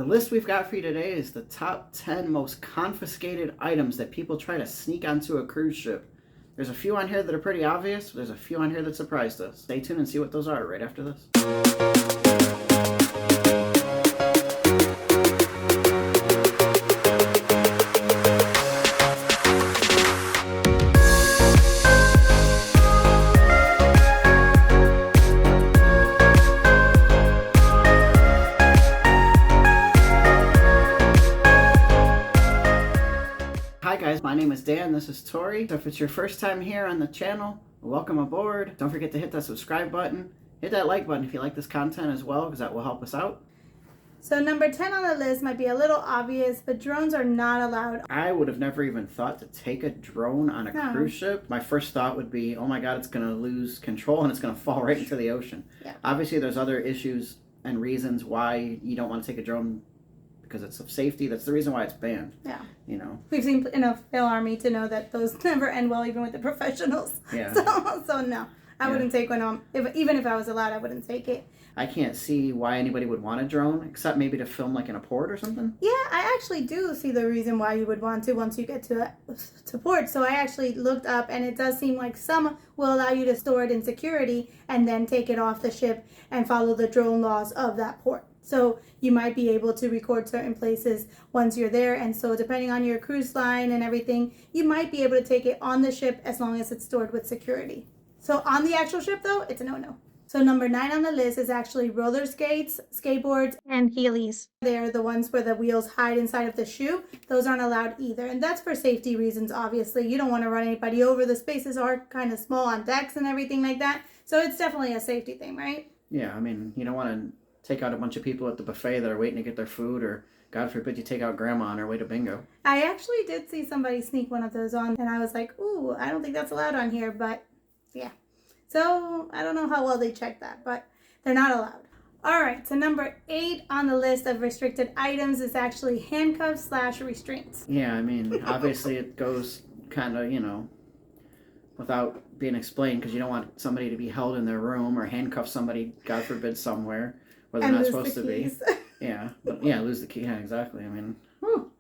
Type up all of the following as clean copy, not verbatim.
The list we've got for you today is the top 10 most confiscated items that people try to sneak onto a cruise ship. There's a few on here that are pretty obvious, but there's a few on here that surprised us. Stay tuned and see what those are right after this. Hi guys, my name is Dan, this is Tori. So if it's your first time here on the channel, welcome aboard. Don't forget to hit that subscribe button. Hit that like button if you like this content as well, because that will help us out. So number 10 on the list might be a little obvious, but drones are not allowed. I would have never even thought to take a drone on a cruise ship. My first thought would be, oh my god, it's going to lose control and it's going to fall right into the ocean. Yeah. Obviously there's other issues and reasons why you don't want to take a drone, because it's of safety. That's the reason why it's banned. Yeah. You know. We've seen enough Phil Army to know that those never end well, even with the professionals. Yeah. So no, I wouldn't take one on. Even if I was allowed, I wouldn't take it. I can't see why anybody would want a drone, except maybe to film like in a port or something. Yeah, I actually do see the reason why you would want to once you get to port. So I actually looked up, and it does seem like some will allow you to store it in security and then take it off the ship and follow the drone laws of that port. So you might be able to record certain places once you're there. And so depending on your cruise line and everything, you might be able to take it on the ship as long as it's stored with security. So on the actual ship, though, it's a no-no. So number 9 on the list is actually roller skates, skateboards, and Heelys. They're the ones where the wheels hide inside of the shoe. Those aren't allowed either. And that's for safety reasons, obviously. You don't want to run anybody over. The spaces are kind of small on decks and everything like that. So it's definitely a safety thing, right? Yeah, I mean, you don't want to take out a bunch of people at the buffet that are waiting to get their food, or God forbid you take out grandma on her way to bingo. I actually did see somebody sneak one of those on, and I was like, ooh, I don't think that's allowed on here, but yeah. So I don't know how well they checked that, but they're not allowed. All right, so number 8 on the list of restricted items is actually handcuffs / restraints. Yeah, I mean, obviously it goes kind of, you know, without being explained, because you don't want somebody to be held in their room or handcuff somebody, God forbid, somewhere where they're not supposed to be. Yeah, but yeah, lose the key. Yeah, exactly. I mean, whew.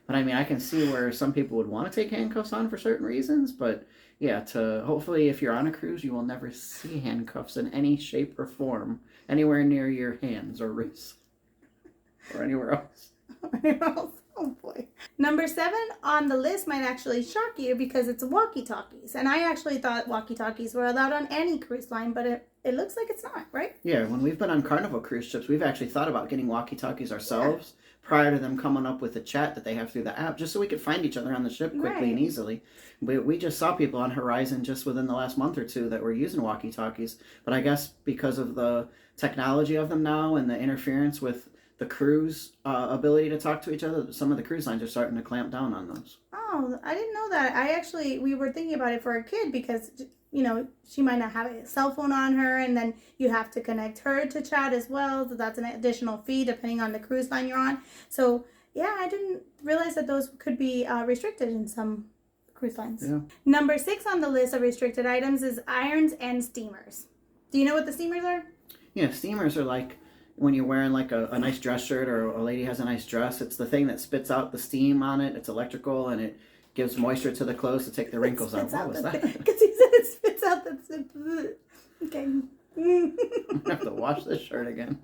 But I mean, I can see where some people would want to take handcuffs on for certain reasons, but yeah, hopefully if you're on a cruise, you will never see handcuffs in any shape or form anywhere near your hands or wrists or anywhere else. Oh boy. Number 7 on the list might actually shock you because it's walkie-talkies. And I actually thought walkie-talkies were allowed on any cruise line, but it looks like it's not, right? Yeah, when we've been on Carnival cruise ships, we've actually thought about getting walkie-talkies ourselves prior to them coming up with a chat that they have through the app, just so we could find each other on the ship quickly and easily. We just saw people on Horizon just within the last month or two that were using walkie-talkies. But I guess because of the technology of them now and the interference with the cruise ability to talk to each other, some of the cruise lines are starting to clamp down on those. Oh, I didn't know that. We were thinking about it for a kid because, you know, she might not have a cell phone on her, and then you have to connect her to chat as well. So that's an additional fee depending on the cruise line you're on. So yeah, I didn't realize that those could be restricted in some cruise lines. Yeah. Number 6 on the list of restricted items is irons and steamers. Do you know what the steamers are? Yeah, steamers are like when you're wearing like a nice dress shirt, or a lady has a nice dress. It's the thing that spits out the steam on it. It's electrical, and it gives moisture to the clothes to take the wrinkles out. What was that? Because he said it spits out the... Okay. I have to wash this shirt again.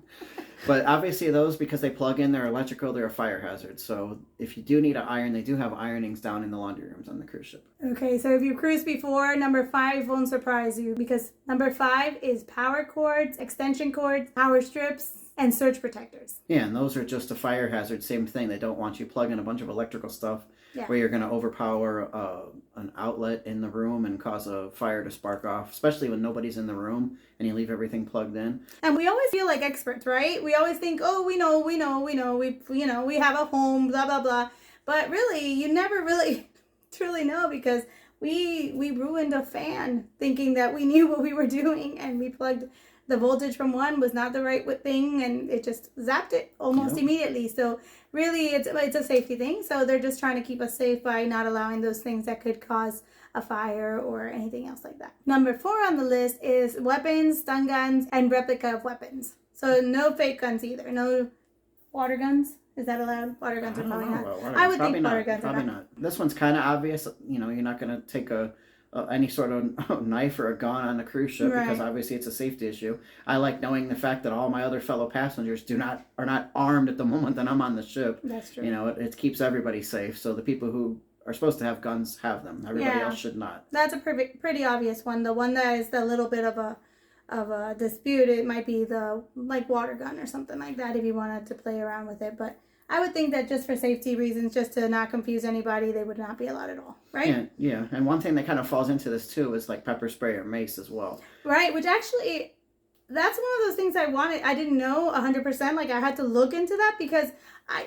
But obviously those, because they plug in, they're electrical, they're a fire hazard. So if you do need an iron, they do have ironings down in the laundry rooms on the cruise ship. Okay, so if you've cruised before, number 5 won't surprise you, because number 5 is power cords, extension cords, power strips, and surge protectors. Yeah, and those are just a fire hazard. Same thing. They don't want you plugging a bunch of electrical stuff where you're going to overpower an outlet in the room and cause a fire to spark off, especially when nobody's in the room and you leave everything plugged in. And we always feel like experts, right? We always think, oh, we know, we have a home, blah, blah, blah. But really, you never really truly know, because we ruined a fan thinking that we knew what we were doing, and we plugged the voltage from one was not the right thing, and it just zapped it almost immediately. So really, it's a safety thing. So they're just trying to keep us safe by not allowing those things that could cause a fire or anything else like that. Number 4 on the list is weapons, stun guns, and replica of weapons. So no fake guns either. No Water guns? Is that allowed? Water guns are probably not. Water I would probably think not, water guns probably are not. This one's kind of obvious. You know, you're not going to take any sort of knife or a gun on a cruise ship because Right. obviously it's a safety issue. I like knowing the fact that all my other fellow passengers are not armed at the moment that I'm on the ship. That's true. You know, it keeps everybody safe. So the people who are supposed to have guns have them. Everybody Yeah. else should not. That's a pretty obvious one. The one that is the little bit of a dispute, it might be the like water gun or something like that if you wanted to play around with it. But I would think that just for safety reasons, just to not confuse anybody, they would not be allowed at all, right? Yeah. And one thing that kind of falls into this too is like pepper spray or mace as well. Right, which actually, that's one of those things I didn't know 100%. Like, I had to look into that because,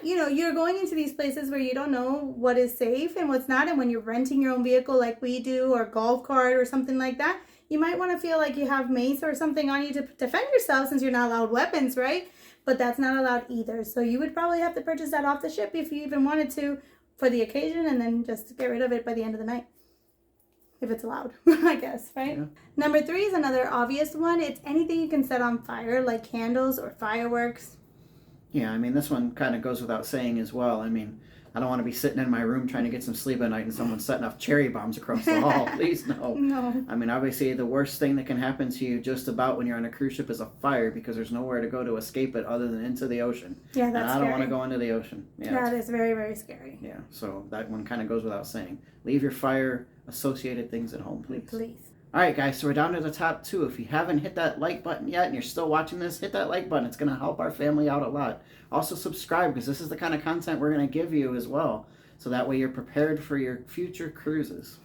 you're going into these places where you don't know what is safe and what's not. And when you're renting your own vehicle like we do, or golf cart or something like that, you might want to feel like you have mace or something on you to defend yourself since you're not allowed weapons, right? But that's not allowed either. So you would probably have to purchase that off the ship if you even wanted to for the occasion, and then just get rid of it by the end of the night. If it's allowed, I guess, right? Yeah. Number 3 is another obvious one. It's anything you can set on fire, like candles or fireworks. Yeah, I mean, this one kind of goes without saying as well. I mean, I don't want to be sitting in my room trying to get some sleep at night and someone's setting off cherry bombs across the hall. Please, no. No. I mean, obviously, the worst thing that can happen to you just about when you're on a cruise ship is a fire because there's nowhere to go to escape it other than into the ocean. Yeah, and that's I don't scary. want to go into the ocean. Yeah, That is very, very scary. yeah, so that one kind of goes without saying. Leave your fire-associated things at home, please. Please. All right, guys, so we're down to the top 2. If you haven't hit that like button yet and you're still watching this, hit that like button. It's going to help our family out a lot. Also, subscribe because this is the kind of content we're going to give you as well. So that way you're prepared for your future cruises.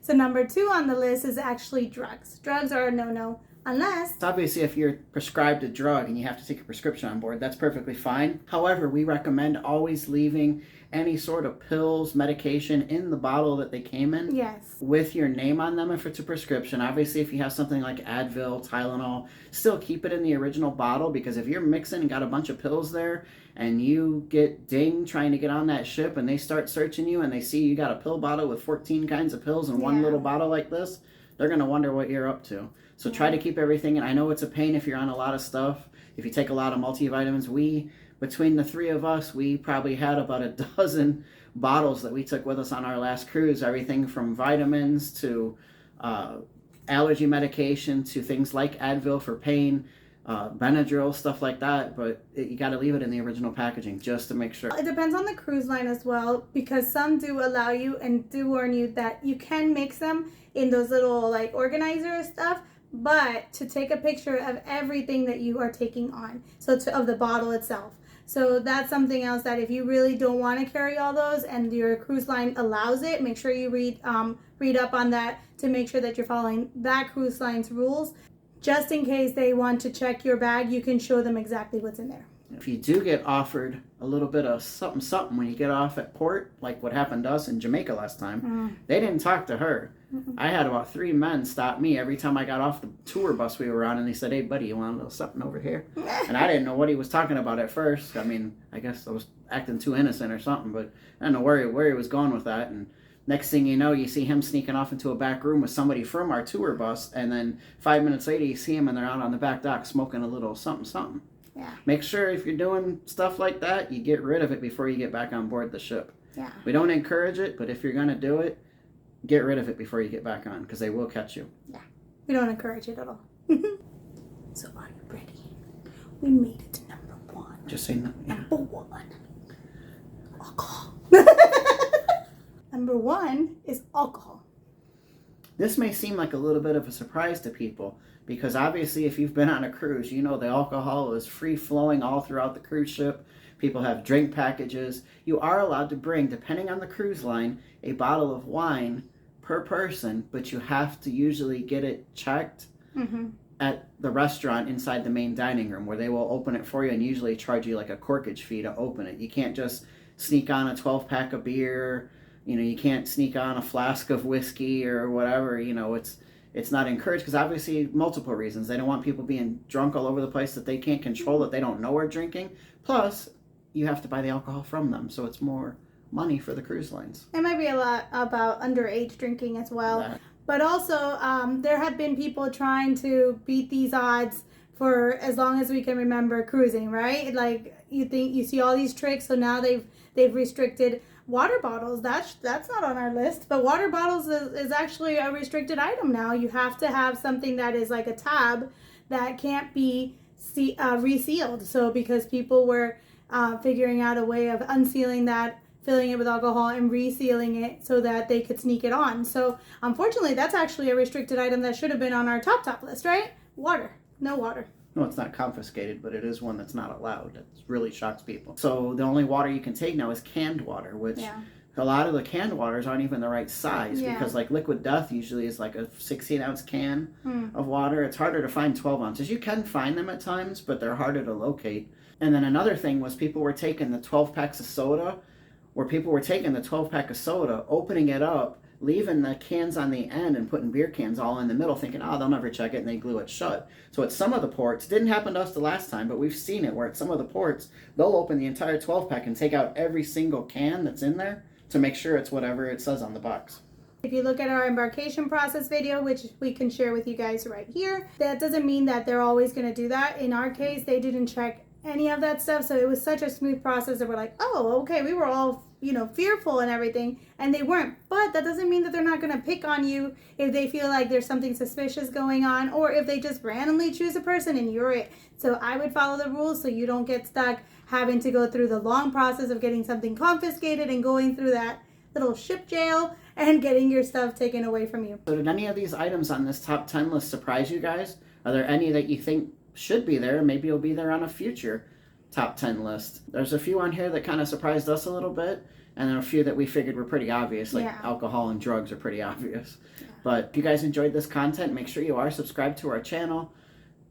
So number 2 on the list is actually drugs. Drugs are a no-no unless... Obviously, if you're prescribed a drug and you have to take a prescription on board, that's perfectly fine. However, we recommend always leaving any sort of pills, medication in the bottle that they came in. Yes. With your name on them if it's a prescription. Obviously, if you have something like Advil, Tylenol, still keep it in the original bottle because if you're mixing and got a bunch of pills there and you get dinged trying to get on that ship and they start searching you and they see you got a pill bottle with 14 kinds of pills in one little bottle like this, they're going to wonder what you're up to. So try to keep everything, and I know it's a pain if you're on a lot of stuff, if you take a lot of multivitamins. Between the 3 of us, we probably had about a dozen bottles that we took with us on our last cruise, everything from vitamins to allergy medication to things like Advil for pain, Benadryl, stuff like that, but you got to leave it in the original packaging just to make sure. It depends on the cruise line as well, because some do allow you and do warn you that you can mix them in those little like organizer stuff, but to take a picture of everything that you are taking on, so of the bottle itself. So that's something else that if you really don't want to carry all those and your cruise line allows it, make sure you read up on that to make sure that you're following that cruise line's rules. Just in case they want to check your bag, you can show them exactly what's in there. If you do get offered a little bit of something when you get off at port, like what happened to us in Jamaica last time, they didn't talk to her. I had about 3 men stop me every time I got off the tour bus we were on, and they said, "Hey, buddy, you want a little something over here?" And I didn't know what he was talking about at first. I mean, I guess I was acting too innocent or something, but I don't know where he was going with that. And next thing you know, you see him sneaking off into a back room with somebody from our tour bus, and then 5 minutes later, you see him and they're out on the back dock smoking a little something. Yeah. Make sure if you're doing stuff like that, you get rid of it before you get back on board the ship. Yeah. We don't encourage it, but if you're going to do it, get rid of it before you get back on because they will catch you. Yeah. We don't encourage it at all. So are you ready? We made it to number 1. Just say no. Yeah. Number 1. Alcohol. Number 1 is alcohol. This may seem like a little bit of a surprise to people because obviously if you've been on a cruise, you know the alcohol is free flowing all throughout the cruise ship. People have drink packages. You are allowed to bring, depending on the cruise line, a bottle of wine per person, but you have to usually get it checked at the restaurant inside the main dining room where they will open it for you and usually charge you like a corkage fee to open it. You can't just sneak on a 12-pack of beer. You know, you can't sneak on a flask of whiskey or whatever. You know, it's not encouraged because obviously multiple reasons. They don't want people being drunk all over the place that they can't control, that they don't know are drinking. Plus, you have to buy the alcohol from them, so it's more money for the cruise lines. It might be a lot about underage drinking as well. But also, there have been people trying to beat these odds for as long as we can remember cruising, right? Like, you see all these tricks. So now they've restricted water bottles. That's not on our list, but water bottles is actually a restricted item now. You have to have something that is like a tab that can't be resealed. So because people were figuring out a way of unsealing that, filling it with alcohol and resealing it so that they could sneak it on. So unfortunately, that's actually a restricted item that should have been on our top list, right? Water. No water. No, it's not confiscated, but it is one that's not allowed. It really shocks people. So the only water you can take now is canned water, which a lot of the canned waters aren't even the right size because like Liquid Death usually is like a 16-ounce can of water. It's harder to find 12 ounces. You can find them at times, but they're harder to locate. And then another thing was people were taking the 12 packs of soda, opening it up, leaving the cans on the end and putting beer cans all in the middle, thinking, oh, they'll never check it, and they glue it shut. So at some of the ports, didn't happen to us the last time, but we've seen it where at some of the ports, they'll open the entire 12-pack and take out every single can that's in there to make sure it's whatever it says on the box. If you look at our embarkation process video, which we can share with you guys right here, that doesn't mean that they're always going to do that. In our case, they didn't check any of that stuff, so it was such a smooth process that we're like, oh, okay, we were all fearful and everything, and they weren't. But that doesn't mean that they're not going to pick on you if they feel like there's something suspicious going on, or if they just randomly choose a person and you're it. So I would follow the rules so you don't get stuck having to go through the long process of getting something confiscated and going through that little ship jail and getting your stuff taken away from you. So did any of these items on this top 10 list surprise you guys? Are there any that you think should be there? Maybe it'll be there on a future top 10 list. There's a few on here that kind of surprised us a little bit, and then a few that we figured were pretty obvious, like alcohol and drugs are pretty obvious. But if you guys enjoyed this content, make sure you are subscribed to our channel.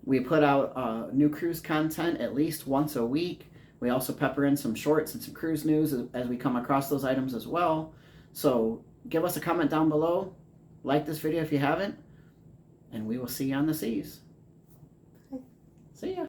We put out new cruise content at least once a week. We also pepper in some shorts and some cruise news as we come across those items as well. So give us a comment down below, like this video if you haven't, and we will see you on the seas. See ya.